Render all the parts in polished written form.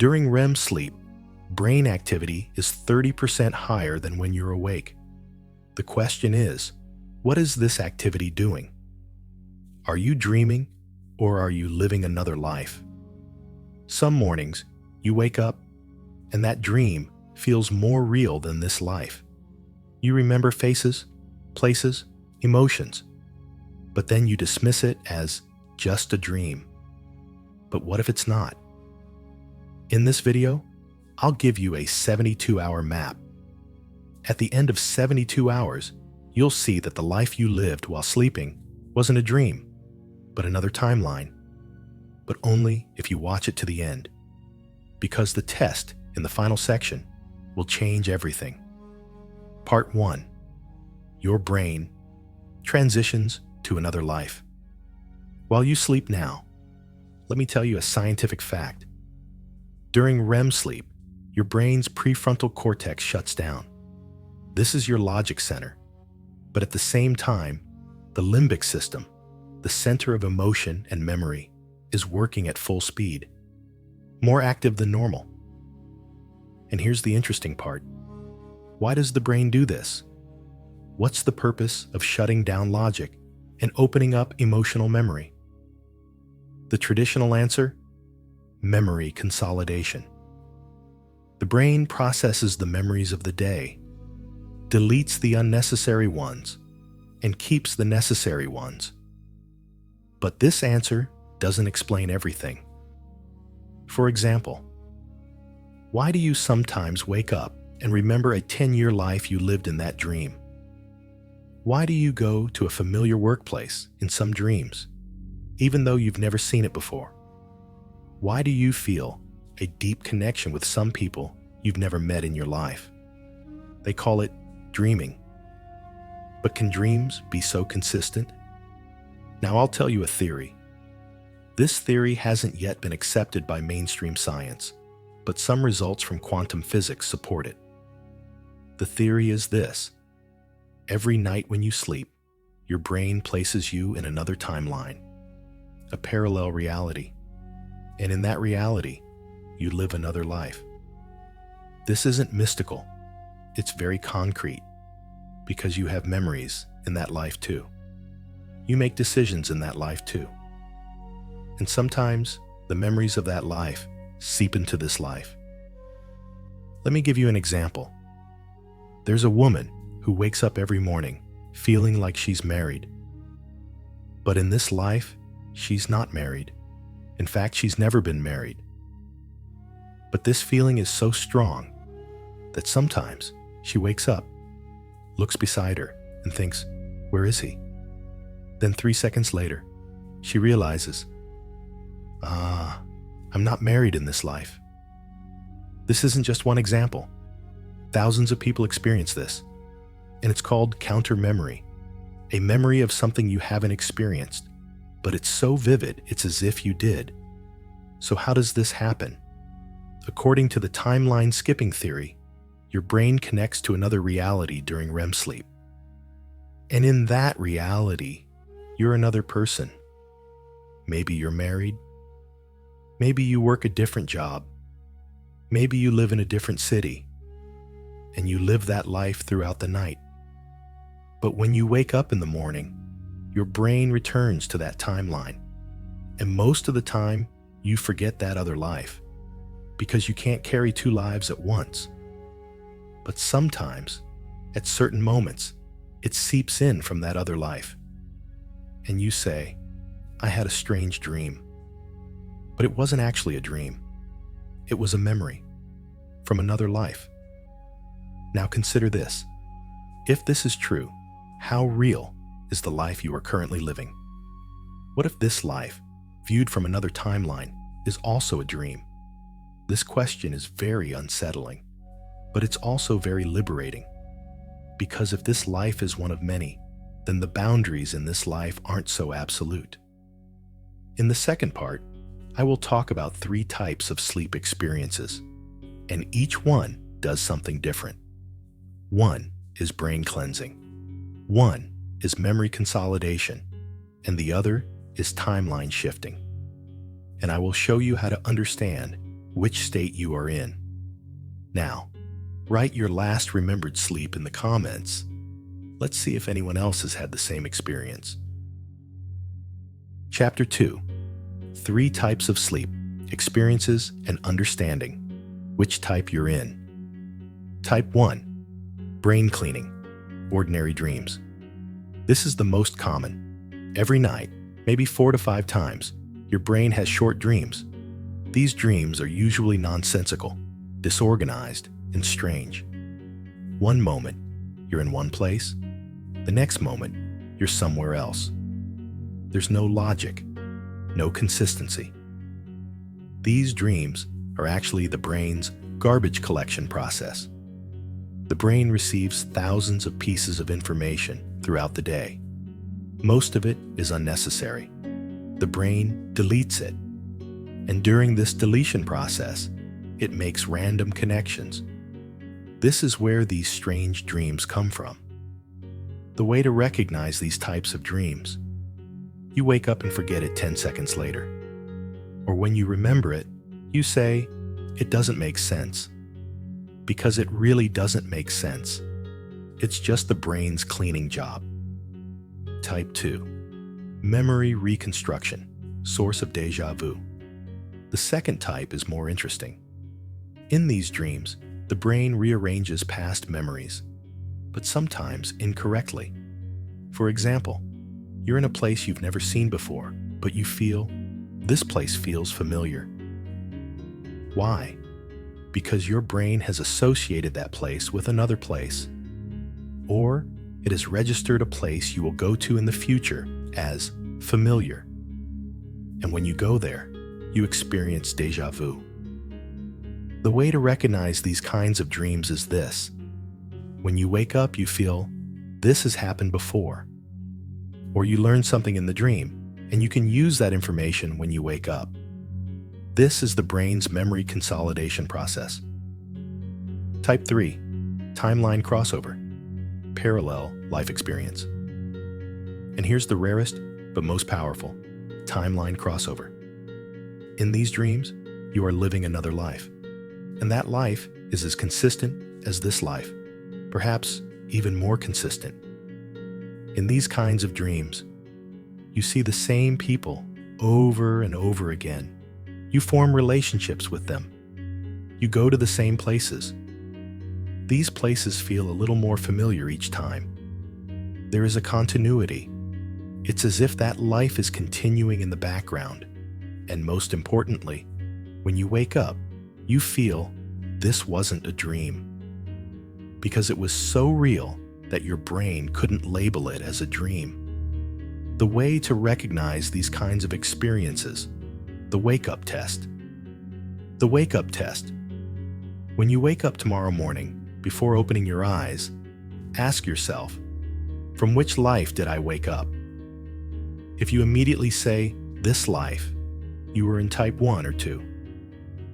During REM sleep, brain activity is 30% higher than when you're awake. The question is, what is this activity doing? Are you dreaming, or are you living another life? Some mornings, you wake up, and that dream feels more real than this life. You remember faces, places, emotions, but then you dismiss it as just a dream. But what if it's not? In this video, I'll give you a 72-hour map. At the end of 72 hours, you'll see that the life you lived while sleeping wasn't a dream, but another timeline. But only if you watch it to the end, because the test in the final section will change everything. Part 1. Your brain transitions to another life. While you sleep now, let me tell you a scientific fact. During REM sleep, your brain's prefrontal cortex shuts down. This is your logic center. But at the same time, the limbic system, the center of emotion and memory, is working at full speed, more active than normal. And here's the interesting part. Why does the brain do this? What's the purpose of shutting down logic and opening up emotional memory? The traditional answer? Memory consolidation. The brain processes the memories of the day, deletes the unnecessary ones, and keeps the necessary ones. But this answer doesn't explain everything. For example, why do you sometimes wake up and remember a 10-year life you lived in that dream? Why do you go to a familiar workplace in some dreams, even though you've never seen it before? Why do you feel a deep connection with some people you've never met in your life? They call it dreaming. But can dreams be so consistent? Now I'll tell you a theory. This theory hasn't yet been accepted by mainstream science, but some results from quantum physics support it. The theory is this: every night when you sleep, your brain places you in another timeline, a parallel reality. And in that reality, you live another life. This isn't mystical. It's very concrete, because you have memories in that life too. You make decisions in that life too. And sometimes the memories of that life seep into this life. Let me give you an example. There's a woman who wakes up every morning feeling like she's married. But in this life, she's not married. In fact, she's never been married. But this feeling is so strong that sometimes she wakes up, looks beside her, and thinks, "Where is he?" Then 3 seconds later, she realizes, I'm not married in this life. This isn't just one example. Thousands of people experience this, and it's called counter memory, a memory of something you haven't experienced, but it's so vivid it's as if you did. So how does this happen? According to the timeline skipping theory, your brain connects to another reality during REM sleep. And in that reality, you're another person. Maybe you're married. Maybe you work a different job. Maybe you live in a different city. And you live that life throughout the night. But when you wake up in the morning, your brain returns to that timeline. And most of the time, you forget that other life, because you can't carry two lives at once. But sometimes, at certain moments, it seeps in from that other life. And you say, "I had a strange dream." But it wasn't actually a dream. It was a memory from another life. Now consider this. If this is true, how real is the life you are currently living? What if this life, viewed from another timeline, is also a dream? This question is very unsettling, but it's also very liberating. Because if this life is one of many, then the boundaries in this life aren't so absolute. In the second part, I will talk about 3 types of sleep experiences, and each one does something different. 1 is brain cleansing. 1 is memory consolidation, and the other is timeline shifting. And I will show you how to understand which state you are in. Now, write your last remembered sleep in the comments. Let's see if anyone else has had the same experience. Chapter 2. 3 types of sleep, experiences, and understanding. Which type you're in. Type 1. Brain cleaning, ordinary dreams. This is the most common. Every night, maybe 4 to 5 times, your brain has short dreams. These dreams are usually nonsensical, disorganized, and strange. One moment, you're in one place. The next moment, you're somewhere else. There's no logic, no consistency. These dreams are actually the brain's garbage collection process. The brain receives thousands of pieces of information throughout the day. Most of it is unnecessary. The brain deletes it. And during this deletion process, it makes random connections. This is where these strange dreams come from. The way to recognize these types of dreams: you wake up and forget it 10 seconds later. Or when you remember it, you say, "It doesn't make sense." Because it really doesn't make sense. It's just the brain's cleaning job. Type 2. Memory reconstruction, source of déjà vu. The second type is more interesting. In these dreams, the brain rearranges past memories, but sometimes incorrectly. For example, you're in a place you've never seen before, but you feel, "This place feels familiar." Why? Because your brain has associated that place with another place. Or it has registered a place you will go to in the future as familiar. And when you go there, you experience déjà vu. The way to recognize these kinds of dreams is this. When you wake up, you feel, "This has happened before." Or you learn something in the dream, and you can use that information when you wake up. This is the brain's memory consolidation process. Type 3. Timeline crossover, parallel life experience. And here's the rarest but most powerful: timeline crossover. In these dreams, you are living another life. And that life is as consistent as this life, perhaps even more consistent. In these kinds of dreams, you see the same people over and over again. You form relationships with them. You go to the same places. These places feel a little more familiar each time. There is a continuity. It's as if that life is continuing in the background. And most importantly, when you wake up, you feel this wasn't a dream. Because it was so real that your brain couldn't label it as a dream. The way to recognize these kinds of experiences: the wake-up test. The wake-up test. When you wake up tomorrow morning, before opening your eyes, ask yourself, from which life did I wake up? If you immediately say, "This life," you were in type 1 or 2.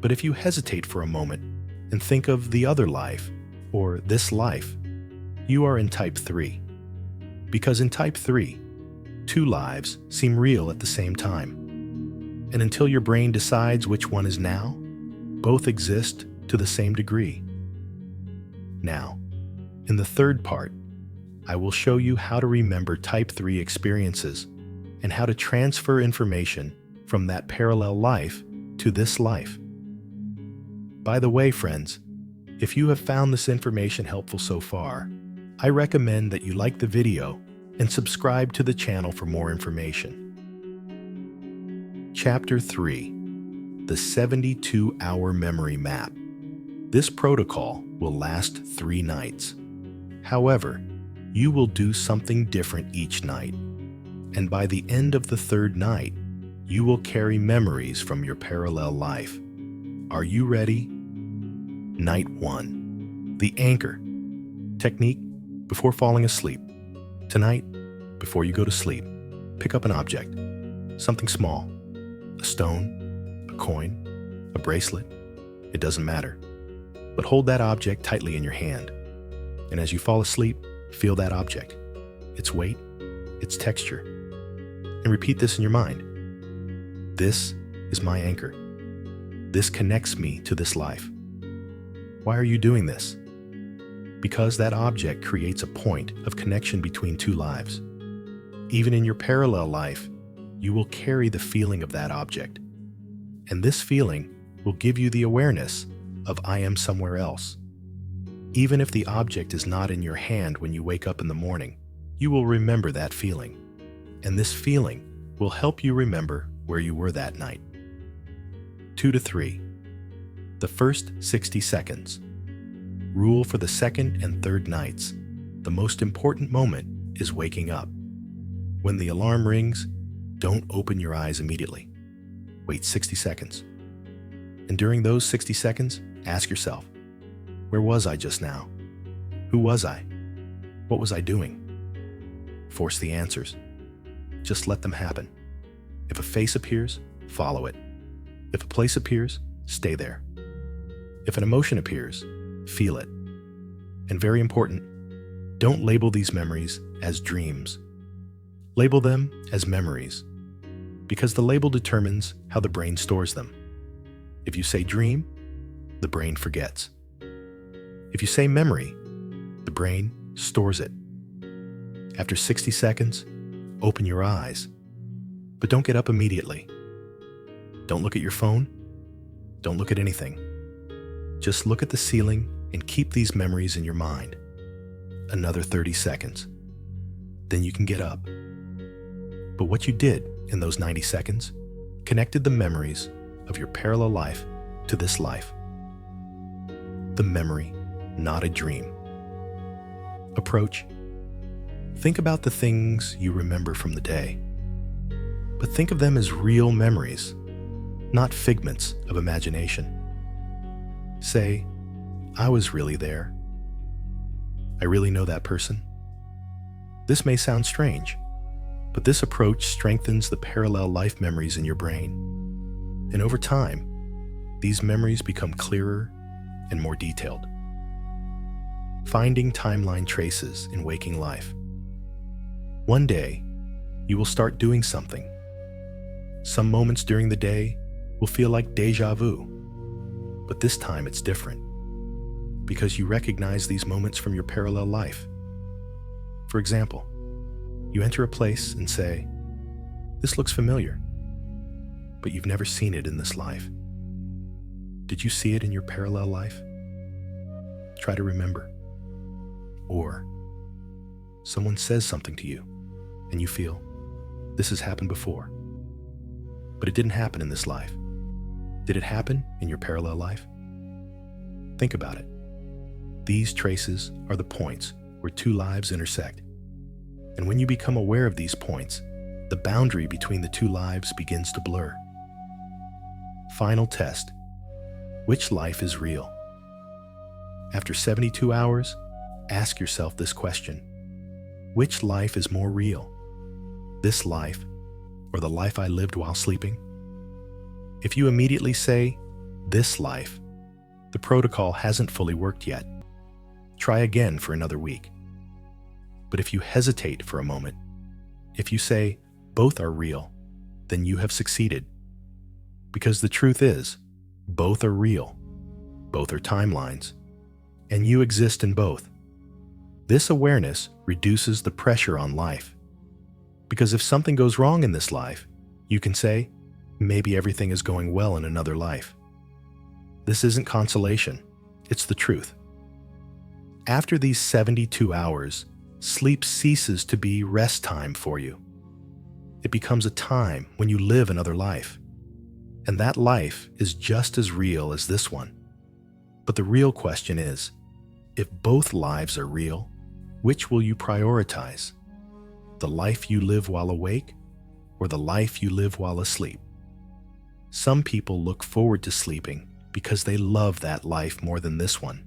But if you hesitate for a moment and think of the other life, or this life, you are in type 3. Because in type 3, 2 lives seem real at the same time. And until your brain decides which one is now, both exist to the same degree. Now, in the third part, I will show you how to remember type 3 experiences and how to transfer information from that parallel life to this life. By the way, friends, if you have found this information helpful so far, I recommend that you like the video and subscribe to the channel for more information. Chapter 3. The 72-hour memory map. This protocol will last 3 nights. However, you will do something different each night. And by the end of the 3rd night, you will carry memories from your parallel life. Are you ready? Night 1. The anchor. Technique before falling asleep. Tonight, before you go to sleep, pick up an object. Something small. A stone, a coin, a bracelet. It doesn't matter. But hold that object tightly in your hand. And as you fall asleep, feel that object, its weight, its texture. And repeat this in your mind. This is my anchor. This connects me to this life. Why are you doing this? Because that object creates a point of connection between two lives. Even in your parallel life, you will carry the feeling of that object. And this feeling will give you the awareness of I am somewhere else. Even if the object is not in your hand when you wake up in the morning, you will remember that feeling. And this feeling will help you remember where you were that night. 2 to 3. The first 60 seconds. Rule for the second and third nights. The most important moment is waking up. When the alarm rings, don't open your eyes immediately. Wait 60 seconds. And during those 60 seconds, ask yourself, where was I just now? Who was I? What was I doing? Force the answers. Just let them happen. If a face appears, follow it. If a place appears, stay there. If an emotion appears, feel it. And very important, don't label these memories as dreams. Label them as memories, because the label determines how the brain stores them. If you say dream, the brain forgets. If you say memory, the brain stores it. After 60 seconds, open your eyes, but don't get up immediately. Don't look at your phone. Don't look at anything. Just look at the ceiling and keep these memories in your mind. Another 30 seconds. Then you can get up. But what you did in those 90 seconds connected the memories of your parallel life to this life. The memory, not a dream. Approach. Think about the things you remember from the day, but think of them as real memories, not figments of imagination. Say, I was really there. I really know that person. This may sound strange, but this approach strengthens the parallel life memories in your brain. And over time, these memories become clearer and more detailed. Finding timeline traces in waking life. One day, you will start doing something. Some moments during the day will feel like deja vu, but this time it's different because you recognize these moments from your parallel life. For example, you enter a place and say, "This looks familiar," but you've never seen it in this life. Did you see it in your parallel life? Try to remember. Or someone says something to you and you feel, this has happened before, but it didn't happen in this life. Did it happen in your parallel life? Think about it. These traces are the points where two lives intersect. And when you become aware of these points, the boundary between the two lives begins to blur. Final test. Which life is real? After 72 hours, ask yourself this question. Which life is more real? This life, or the life I lived while sleeping? If you immediately say, this life, the protocol hasn't fully worked yet. Try again for another week. But if you hesitate for a moment, if you say, both are real, then you have succeeded. Because the truth is, both are real, both are timelines, and you exist in both. This awareness reduces the pressure on life. Because if something goes wrong in this life, you can say, maybe everything is going well in another life. This isn't consolation, it's the truth. After these 72 hours, sleep ceases to be rest time for you. It becomes a time when you live another life. And that life is just as real as this one. But the real question is, if both lives are real, which will you prioritize? The life you live while awake, or the life you live while asleep? Some people look forward to sleeping because they love that life more than this one.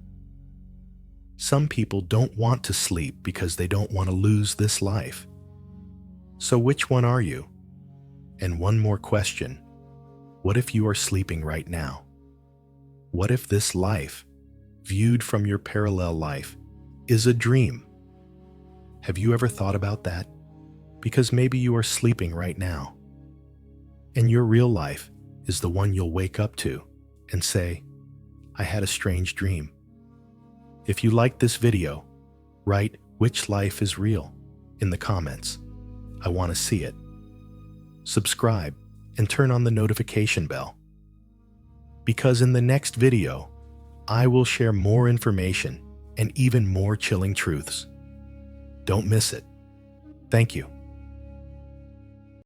Some people don't want to sleep because they don't want to lose this life. So which one are you? And one more question. What if you are sleeping right now? What if this life, viewed from your parallel life, is a dream? Have you ever thought about that? Because maybe you are sleeping right now. And your real life is the one you'll wake up to and say, I had a strange dream. If you like this video, write which life is real in the comments. I want to see it. Subscribe and turn on the notification bell, because in the next video, I will share more information and even more chilling truths. Don't miss it. Thank you.